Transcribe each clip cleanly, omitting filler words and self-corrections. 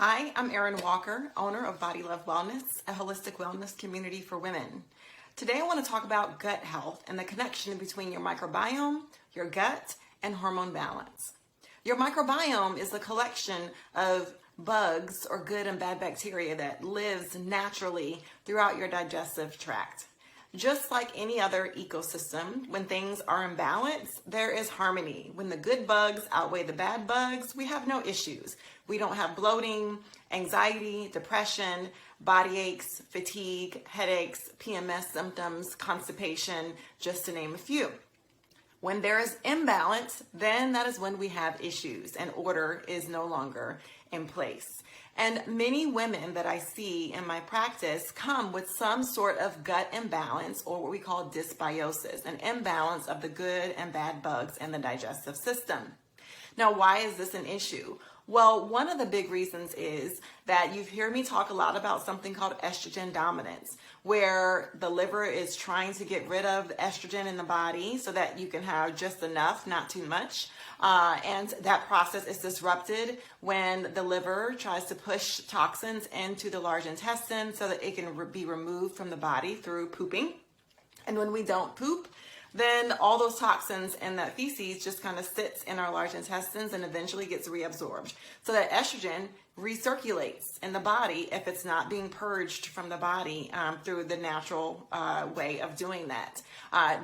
Hi, I'm Erin Walker, owner of Body Love Wellness, a holistic wellness community for women. Today I want to talk about gut health and the connection between your microbiome, your gut, and hormone balance. Your microbiome is a collection of bugs or good and bad bacteria that lives naturally throughout your digestive tract. Just like any other ecosystem, when things are in balance, there is harmony. When the good bugs outweigh the bad bugs, we have no issues. We don't have bloating, anxiety, depression, body aches, fatigue, headaches, PMS symptoms, constipation, just to name a few. When there is imbalance, then that is when we have issues and order is no longer in place. And many women that I see in my practice come with some sort of gut imbalance, or what we call dysbiosis, an imbalance of the good and bad bugs in the digestive system. Now, why is this an issue? Well, one of the big reasons is that you hear me talk a lot about something called estrogen dominance, where the liver is trying to get rid of the estrogen in the body so that you can have just enough, not too much. And that process is disrupted when the liver tries to push toxins into the large intestine so that it can be removed from the body through pooping. And when we don't poop, then all those toxins and that feces just kind of sits in our large intestines and eventually gets reabsorbed. So that estrogen recirculates in the body if it's not being purged from the body through the natural way of doing that.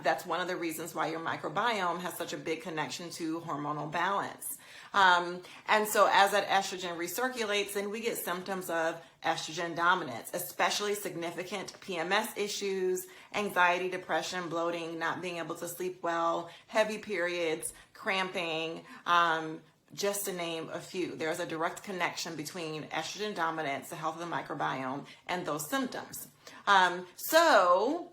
That's one of the reasons why your microbiome has such a big connection to hormonal balance. And so as that estrogen recirculates, then we get symptoms of estrogen dominance, especially significant PMS issues, anxiety, depression, bloating, not being able to sleep well, heavy periods, cramping, just to name a few. There's a direct connection between estrogen dominance, the health of the microbiome, and those symptoms. So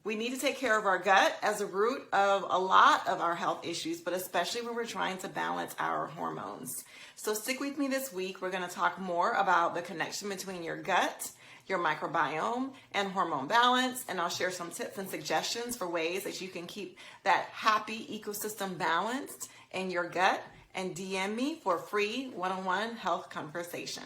we need to take care of our gut as a root of a lot of our health issues, but especially when we're trying to balance our hormones. So stick with me this week. We're going to talk more about the connection between your gut, your microbiome, and hormone balance. And I'll share some tips and suggestions for ways that you can keep that happy ecosystem balanced in your gut. And DM me for a free one-on-one health conversation.